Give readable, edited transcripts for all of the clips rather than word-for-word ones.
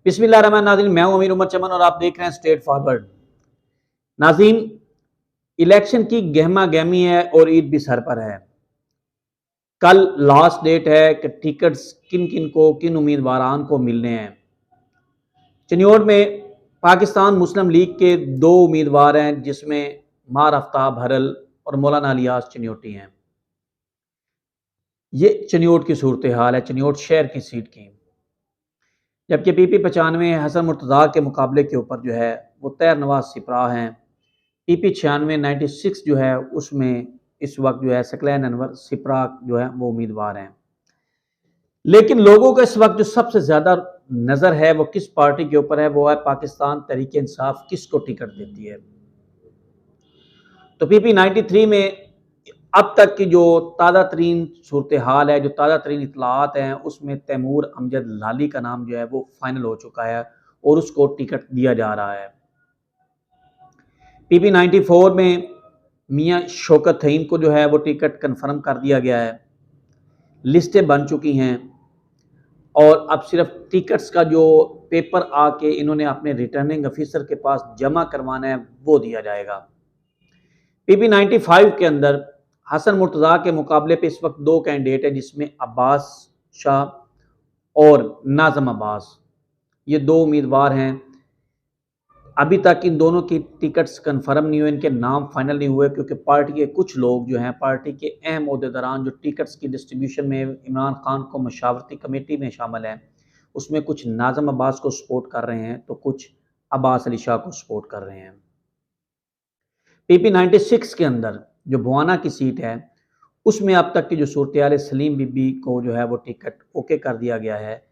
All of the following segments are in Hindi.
बिस्मिल्लाहिर्रहमानिर्रहीम। मैं हूं अमीर उमर चमन और आप देख रहे हैं स्ट्रेट फॉरवर्ड। नाज़रीन, इलेक्शन की गहमा गहमी है और ईद भी सर पर है। कल लास्ट डेट है कि टिकट्स किन किन को, किन उम्मीदवारान को मिलने हैं। चिन्योट में पाकिस्तान मुस्लिम लीग के दो उम्मीदवार हैं, जिसमें मार आफ्ताब हरल और मौलाना इलियास चिन्योटी हैं। ये चिन्योट की सूरत हाल है, चिन्योट शहर की सीट की। जबकि PP 95 हसन मुर्तज़ा के मुकाबले के ऊपर जो है वो तैर नवाज सिपरा हैं। PP 96 96 जो है उसमें इस वक्त जो है सकलैन अनवर सिपरा जो है वो उम्मीदवार हैं। लेकिन लोगों का इस वक्त जो सबसे ज़्यादा नज़र है वो किस पार्टी के ऊपर है, वो है पाकिस्तान तहरीक इंसाफ किसको टिकट देती है। तो PP 93 में अब तक की जो ताज़ा तरीन सूरत हाल है, जो ताज़ा तरीन इतलात हैं, उसमें तैमूर अमजद लाली का नाम जो है वो फाइनल हो चुका है और उसको टिकट दिया जा रहा है। PP 94 में मियाँ शौकत थईम को जो है वो टिकट कन्फर्म कर दिया गया है। लिस्टें बन चुकी हैं और अब सिर्फ टिकट्स का जो पेपर आके इन्होंने अपने रिटर्निंग ऑफिसर के पास जमा करवाना है वो दिया जाएगा। PP 95 के अंदर हसन मुर्तज़ा के मुकाबले पे इस वक्त दो कैंडिडेट हैं, जिसमें अब्बास शाह और नाज़म अब्बास, ये दो उम्मीदवार हैं। अभी तक इन दोनों की टिकट्स कंफर्म नहीं हुए, इनके नाम फाइनल नहीं हुए, क्योंकि पार्टी के कुछ लोग जो हैं, पार्टी के अहम ओहदेदारान जो टिकट्स की डिस्ट्रीब्यूशन में इमरान खान को मशावरती कमेटी में शामिल हैं, उसमें कुछ नाज़म अब्बास को सपोर्ट कर रहे हैं तो कुछ अब्बास अली शाह को सपोर्ट कर रहे हैं। PP 96 के अंदर जो भुआना की सीट है, उसमें अब तक की जो सूरत हाल है, सलीम बीबी को जो है वो टिकट ओके कर दिया गया है,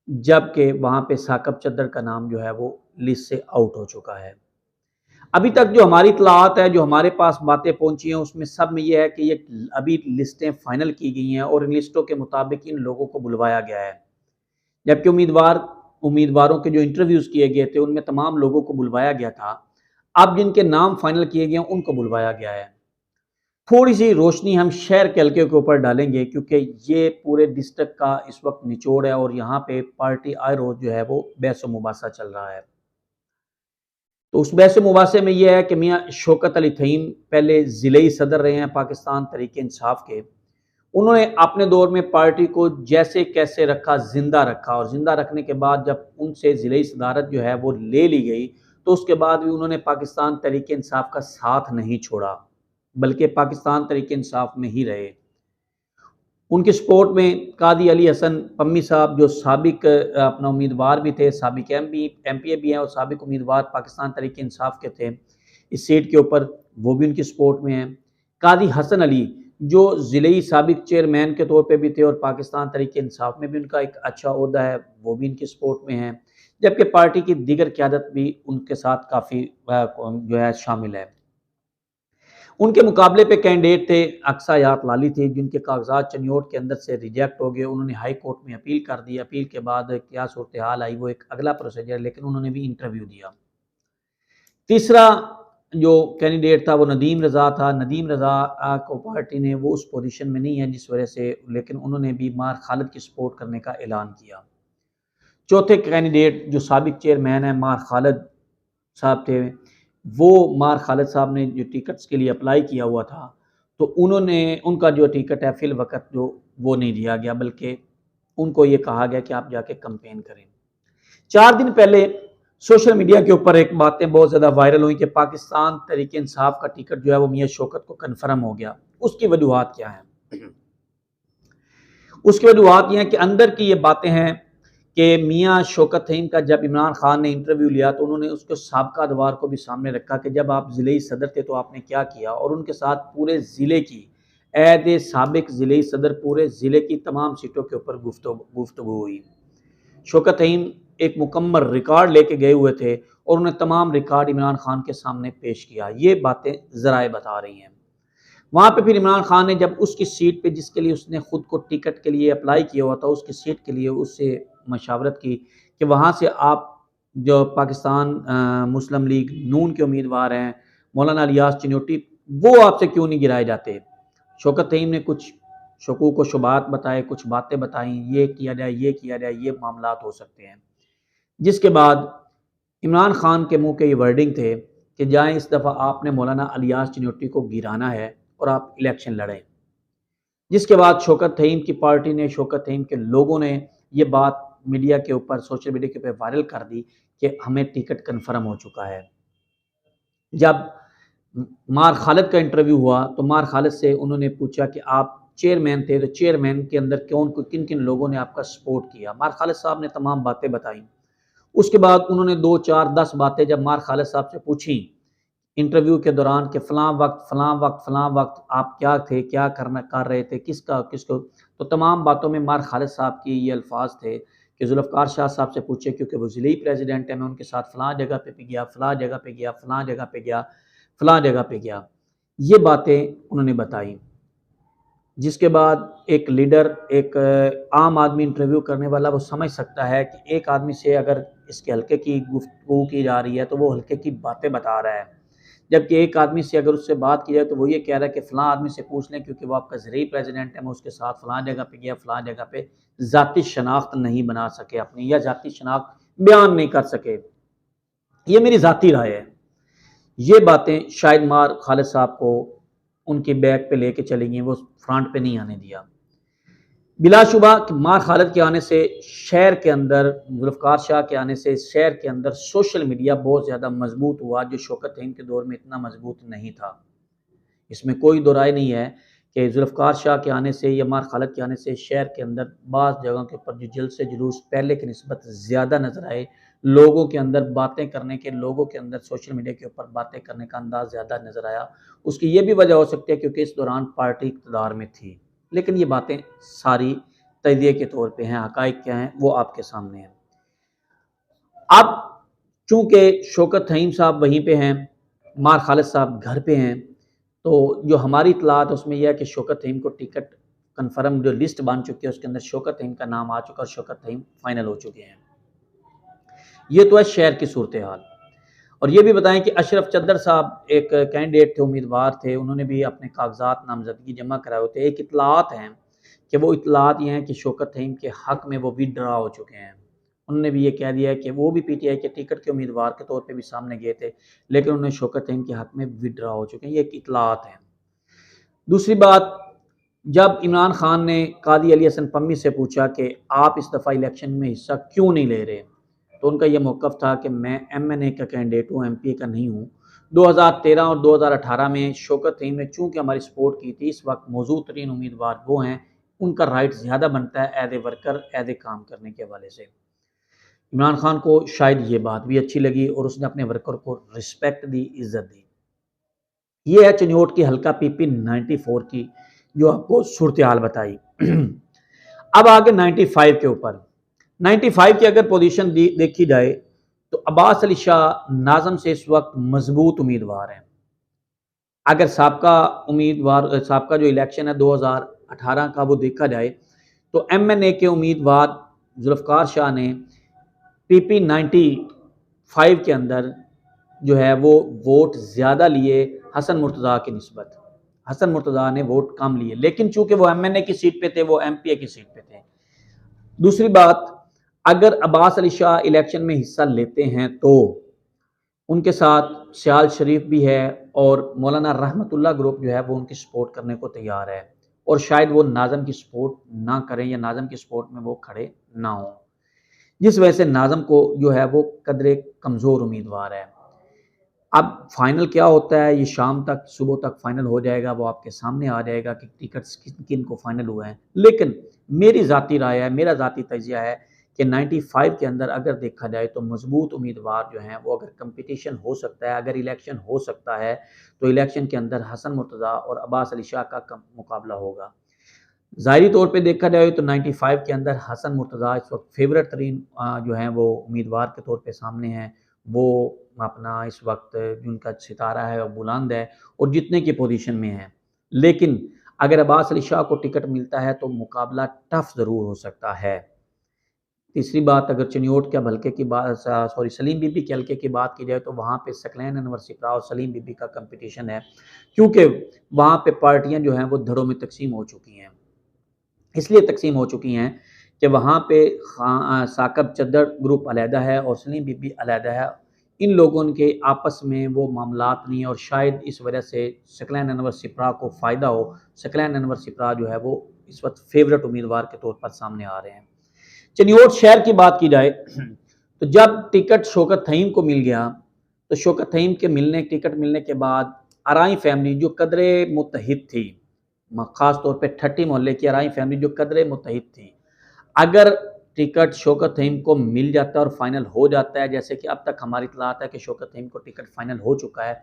जबकि वहाँ पे साकब चद्दर का नाम जो है वो लिस्ट से आउट हो चुका है। अभी तक जो हमारी इत्तलात है, जो हमारे पास बातें पहुंची हैं, उसमें सब में ये है कि ये अभी लिस्टें फाइनल की गई हैं और इन लिस्टों के मुताबिक इन लोगों को बुलवाया गया है। जबकि उम्मीदवारों के जो इंटरव्यूज़ किए गए थे, उनमें तमाम लोगों को बुलवाया गया था। अब जिनके नाम फाइनल किए गए हैं उनको बुलवाया गया है। थोड़ी सी रोशनी हम शहर के हल्के के ऊपर डालेंगे, क्योंकि ये पूरे डिस्ट्रिक्ट का इस वक्त निचोड़ है और यहाँ पे पार्टी आए रोज जो है वो बहस मुबासा चल रहा है। तो उस बहस मुबासे में यह है कि मियाँ शौकत अली थईम पहले ज़िले सदर रहे हैं पाकिस्तान तहरीक इंसाफ के। उन्होंने अपने दौर में पार्टी को जैसे कैसे रखा, जिंदा रखा, और जिंदा रखने के बाद जब उनसे ज़िले सदारत जो है वो ले ली गई, तो उसके बाद भी उन्होंने पाकिस्तान तहरीक इंसाफ का साथ नहीं छोड़ा, बल्कि पाकिस्तान तहरीक इंसाफ में ही रहे। उनकी सपोर्ट में कादी अली हसन पम्मी साहब, जो साबिक अपना उम्मीदवार भी थे, साबिक MPA भी हैं और साबिक उम्मीदवार पाकिस्तान तहरीक इंसाफ के थे इस सीट के ऊपर, वो भी उनकी सपोर्ट में हैं। कादी हसन अली, जो ज़िले साबिक चेयरमैन के तौर पे भी थे और पाकिस्तान तहरीक इंसाफ में भी उनका एक अच्छा ओहदा है, वो भी इनकी सपोर्ट में हैं। जबकि पार्टी की दीगर क़यादत भी उनके साथ काफ़ी जो है शामिल है। उनके मुकाबले पे कैंडिडेट थे अक्सा यात लाली थे, जिनके कागजात चनियोट के अंदर से रिजेक्ट हो गए। उन्होंने हाई कोर्ट में अपील कर दी। अपील के बाद क्या सूरत हाल आई वो एक अगला प्रोसीजर, लेकिन उन्होंने भी इंटरव्यू दिया। तीसरा जो कैंडिडेट था वो नदीम रज़ा था। नदीम रज़ा को पार्टी ने वो उस पोजीशन में नहीं है जिस वजह से, लेकिन उन्होंने भी मार खालिद की सपोर्ट करने का ऐलान किया। चौथे कैंडिडेट जो साबिक चेयरमैन है मार खालिद साहब थे, वो मार खालिद साहब ने जो टिकट्स के लिए अप्लाई किया हुआ था, तो उनका जो टिकट है फिल वक्त जो वो नहीं दिया गया, बल्कि उनको ये कहा गया कि आप जाके कंपेन करें। 4 दिन पहले सोशल मीडिया के ऊपर एक बातें बहुत ज़्यादा वायरल हुई कि पाकिस्तान तहरीक इंसाफ का टिकट जो है वो मियाँ शौकत को कन्फर्म हो गया। उसकी वजूहात क्या हैं? उसकी वजूहात ये हैं कि अंदर की ये बातें हैं कि मियाँ शौकत थईम का जब इमरान खान ने इंटरव्यू लिया तो उन्होंने उसको साबका अदवार को भी सामने रखा कि जब आप ज़िले सदर थे तो आपने क्या किया, और उनके साथ पूरे ज़िले की ऐद साबिक ज़िले सदर पूरे ज़िले की तमाम सीटों के ऊपर गुफ्तगू हुई। शौकत थईम एक मुकम्मल रिकॉर्ड लेके गए हुए थे और उन्हें तमाम रिकॉर्ड इमरान खान के सामने पेश किया। ये बातें ज़राए बता रही हैं। वहाँ पे फिर इमरान खान ने जब उसकी सीट पे, जिसके लिए उसने खुद को टिकट के लिए अप्लाई किया हुआ था, उसकी सीट के लिए उससे मशावरत की कि वहाँ से आप जो पाकिस्तान मुस्लिम लीग नून के उम्मीदवार हैं मौलाना इलियास चिन्योटी, वो आपसे क्यों नहीं गिराए जाते। शौकत तईम ने कुछ शकूक व शुबात बताए, कुछ बातें बताई, ये किया जाए, ये किया जाए, ये मामलात हो सकते हैं। जिसके बाद इमरान खान के मुंह के ये वर्डिंग थे कि जाएं इस दफ़ा आपने मौलाना इलियास चिन्योटी को गिराना है और आप इलेक्शन लड़ें। जिसके बाद शौकत तय्यब की पार्टी ने, शौकत तय्यब के लोगों ने ये बात मीडिया के ऊपर, सोशल मीडिया के ऊपर वायरल कर दी कि हमें टिकट कन्फर्म हो चुका है। जब मार खालिद का इंटरव्यू हुआ तो मार खालिद से उन्होंने पूछा कि आप चेयरमैन थे, तो चेयरमैन के अंदर किन किन लोगों ने आपका सपोर्ट किया। मार खालिद साहब ने तमाम बातें बताई। उसके बाद उन्होंने 2, 4, 10 बातें जब मार खालिद साहब से पूछी इंटरव्यू के दौरान कि फ़लाँ वक्त आप क्या थे, क्या कर रहे थे, किसको, तो तमाम बातों में मार खालिद साहब की ये अल्फाज थे कि जुल्फ़िकार शाह साहब से पूछे, क्योंकि वो ज़िले प्रेसिडेंट है, मैं उनके साथ फ़लाँ जगह पे भी गया, फ़लाँ जगह पे गया, फ़लाँ जगह पे गया, फ़लाँ जगह पे गया। ये बातें उन्होंने बताई। जिसके बाद एक लीडर, एक आम आदमी इंटरव्यू करने वाला, वो समझ सकता है कि एक आदमी से अगर इसके हल्के की गुफ्तगू की जा रही है तो वो हल्के की बातें बता रहा है, जबकि एक आदमी से अगर उससे बात की जाए तो वो ये कह रहा है कि फ़लाँ आदमी से पूछ लें क्योंकि वो आपका ज़रिए प्रेसिडेंट है, मैं उसके साथ फ़लाँ जगह पे गया, फ़लाँ जगह पे। ज़ाती शनाख्त नहीं बना सके अपनी, या ज़ाती शनाख्त बयान नहीं कर सके। ये मेरी ज़ाती राय है। ये बातें शायद मार खालिद साहब को उनकी बैक पे लेके चली गई, वो फ्रंट पे नहीं आने दिया। बिलाशुबा मार खालिद के आने से शहर के अंदर, जुल्फ़िकार शाह के आने से शहर के अंदर सोशल मीडिया बहुत ज़्यादा मजबूत हुआ, जो शौकत तय्यब के दौर में इतना मजबूत नहीं था। इसमें कोई दो राय नहीं है कि जुल्फ़िकार शाह के आने से या मार खालिद के आने से शहर के अंदर बाज़ जगहों के ऊपर जो जलसे जुलूस पहले की निस्बत ज़्यादा नज़र आए, लोगों के अंदर बातें करने के, लोगों के अंदर सोशल मीडिया के ऊपर बातें करने का अंदाज़ ज़्यादा नज़र आया। उसकी ये भी वजह हो सकती है क्योंकि इस दौरान पार्टी इक़्तिदार में थी। लेकिन ये बातें सारी तजिए के तौर पे हैं, हक़ाइक़ क्या हैं वो आपके सामने हैं। अब चूँकि शौकत तय्यब साहब वहीं पे हैं, मार खालिद साहब घर पे हैं, तो जो हमारी इत्तलात है उसमें यह है कि शौकत तय्यब को टिकट कन्फर्म, जो लिस्ट बन चुकी है उसके अंदर शौकत तय्यब का नाम आ चुका है और शौकत तय्यब फाइनल हो चुके हैं। ये तो है शहर की सूरत हाल। और ये भी बताएं कि अशरफ चद्दर साहब एक कैंडिडेट थे, उम्मीदवार थे, उन्होंने भी अपने कागजात नामजदगी जमा कराए होते। एक इत्तलात हैं कि वो इत्तलात ये हैं कि शौकत तय्यब के हक़ में वो विथड्रॉ हो चुके हैं। उन्होंने भी ये कह दिया है कि वो भी पीटीआई के टिकट के उम्मीदवार के तौर पे भी सामने गए थे, लेकिन उन्होंने शौकत तय्यब के हक़ में विथड्रॉ हो चुके हैं। ये एक इत्तलात है। दूसरी बात, जब इमरान खान ने कादी अली हसन पम्मी से पूछा कि आप इस दफ़ा इलेक्शन में हिस्सा क्यों नहीं ले रहे, तो उनका ये मौक़िफ़ था कि मैं एमएनए का कैंडिडेट हूँ, एमपीए का नहीं हूँ। 2013 और 2018 में शौकत तय्यब ने चूँकि हमारी सपोर्ट की थी, इस वक्त मौजूद तरीन उम्मीदवार वो हैं, उनका राइट ज़्यादा बनता है as a worker, as a काम करने के हवाले से। इमरान खान को शायद ये बात भी अच्छी लगी और उसने अपने वर्कर को रिस्पेक्ट दी, इज़्ज़त दी। ये है चिन्योट की हल्का पीपी 94 की जो आपको सूरत हाल बताई। अब आगे 95 के ऊपर। 95 की अगर पोजीशन देखी जाए तो अब्बास अली शाह नाज़म से इस वक्त मजबूत उम्मीदवार हैं। अगर साबका जो इलेक्शन है 2018 का वो देखा जाए तो एमएनए के उम्मीदवार जुल्फ़िकार शाह ने पीपी 95 के अंदर जो है वो वोट ज़्यादा लिए हसन मुर्तज़ा की निस्बत। हसन मुर्तज़ा ने वोट कम लिए, लेकिन चूंकि वो एमएनए की सीट पे थे, वो एमपीए की सीट पे थे। दूसरी बात, अगर अब्बास अली शाह इलेक्शन में हिस्सा लेते हैं तो उनके साथ सियाल शरीफ भी है और मौलाना रहमतुल्लाह ग्रुप जो है वो उनकी सपोर्ट करने को तैयार है, और शायद वो नाज़म की सपोर्ट ना करें या नाज़म की सपोर्ट में वो खड़े ना हों, जिस वजह से नाज़म को जो है वो कदरे कमज़ोर उम्मीदवार है। अब फाइनल क्या होता है ये शाम तक, सुबह तक फाइनल हो जाएगा, वो आपके सामने आ जाएगा कि टिकट्स किन किन को फाइनल हुए हैं। लेकिन मेरी ज़ाती राय है, मेरा ज़ाती तजिया है कि 95 के अंदर अगर देखा जाए तो मजबूत उम्मीदवार जो हैं वो, अगर कंपटीशन हो सकता है, अगर इलेक्शन हो सकता है तो इलेक्शन के अंदर हसन मुर्तज़ा और अब्बास अली शाह का मुकाबला होगा। ज़ाहिरी तौर पे देखा जाए तो 95 के अंदर हसन मुर्तज़ा इस वक्त फेवरेट तरीन जो हैं वो उम्मीदवार के तौर पे सामने हैं। वो अपना इस वक्त जिनका सितारा है वो बुलंद है और जीतने की पोजीशन में है। लेकिन अगर अब्बास अली शाह को टिकट मिलता है तो मुकाबला टफ ज़रूर हो सकता है। तीसरी बात, अगर चिन्योट के हल्के की बात, सलीम बीबी के हल्के की बात की जाए तो वहाँ पे सकलैन अनवर सिपरा और सलीम बीबी का कंपटीशन है, क्योंकि वहाँ पे पार्टियाँ जो हैं वो धड़ों में तकसीम हो चुकी हैं। इसलिए तकसीम हो चुकी हैं कि वहाँ पे साकब चद्दर ग्रुप अलहदा है और सलीम बीबी अलहदा है। इन लोगों के आपस में वो मामलात नहीं है और शायद इस वजह से सकलैन अनवर सिपरा को फ़ायदा हो। सकलैन अनवर सिपरा जो है वो इस वक्त फेवरेट उम्मीदवार के तौर पर सामने आ रहे हैं। चनियोट शहर की बात की जाए तो जब टिकट शौकत फहीम को मिल गया तो शौकत फहीम के टिकट मिलने के बाद अराई फैमिली जो कदरे मुतहिद थी, ख़ास तौर पे ठट्टी मोहल्ले की अराई फैमिली जो कदरे मुतहिद थी, अगर टिकट शौकत फहीम को मिल जाता है और फाइनल हो जाता है, जैसे कि अब तक हमारी इत्तलात है कि शौकत फहीम को टिकट फाइनल हो चुका है,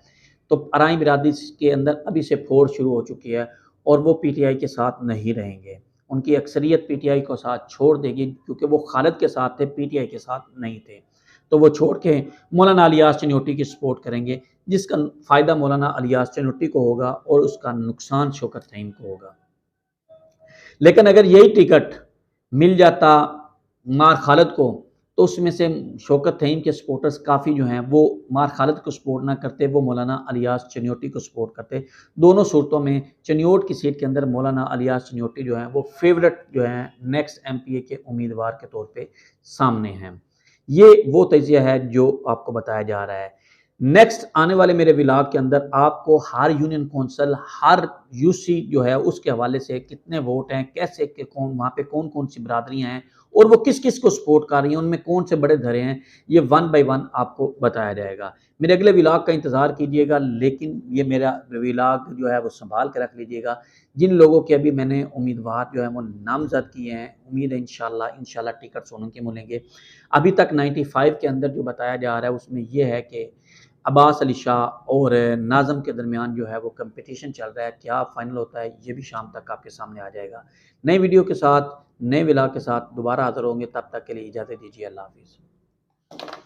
तो अराई बिरादरी के अंदर अभी से फोड़ शुरू हो चुकी है और वो पीटीआई के साथ नहीं रहेंगे। उनकी अक्सरियत पीटीआई को साथ छोड़ देगी क्योंकि वो खालिद के साथ थे, पीटीआई के साथ नहीं थे। तो वो छोड़ के मौलाना इलियास चनियोटी की सपोर्ट करेंगे, जिसका फ़ायदा मौलाना इलियास चनियोटी को होगा और उसका नुकसान शौकत फहीम को होगा। लेकिन अगर यही टिकट मिल जाता मार खालिद को तो उसमें से शौकत फहीम के सपोर्टर्स काफ़ी जो हैं वो मार खालिद को सपोर्ट ना करते, वो मौलाना इलियास चनियोटी को सपोर्ट करते। दोनों सूरतों में चनियोट की सीट के अंदर मौलाना इलियास चनियोटी जो हैं वो फेवरेट जो हैं नेक्स्ट एमपीए के उम्मीदवार के तौर पे सामने हैं। ये वो तजिया है जो आपको बताया जा रहा है। नेक्स्ट आने वाले मेरे व्लॉग के अंदर आपको हर यूनियन कौंसिल, हर यूसी जो है उसके हवाले से कितने वोट हैं, कैसे के कौन वहाँ पे कौन-कौन सी बिरादरियाँ हैं और वो किस-किस को सपोर्ट कर रही हैं, उनमें कौन से बड़े धड़े हैं, ये वन बाय वन आपको बताया जाएगा। मेरे अगले व्लॉग का इंतज़ार कीजिएगा, लेकिन ये मेरा व्लॉग जो है वो सँभाल के रख लीजिएगा। जिन लोगों के अभी मैंने उम्मीदवार जो है वो नामज़द किए हैं, उम्मीद है इंशाल्लाह टिकट्स उनके मिलेंगे। अभी तक 95 के अंदर जो बताया जा रहा है उसमें ये है कि अब्बास अली शाह और नाज़म के दरमियान जो है वो कंपटीशन चल रहा है। क्या फ़ाइनल होता है ये भी शाम तक आपके सामने आ जाएगा। नई वीडियो के साथ, नए व्लॉग के साथ दोबारा हाज़िर होंगे, तब तक के लिए इजाज़त दीजिए। अल्लाह हाफ़िज़।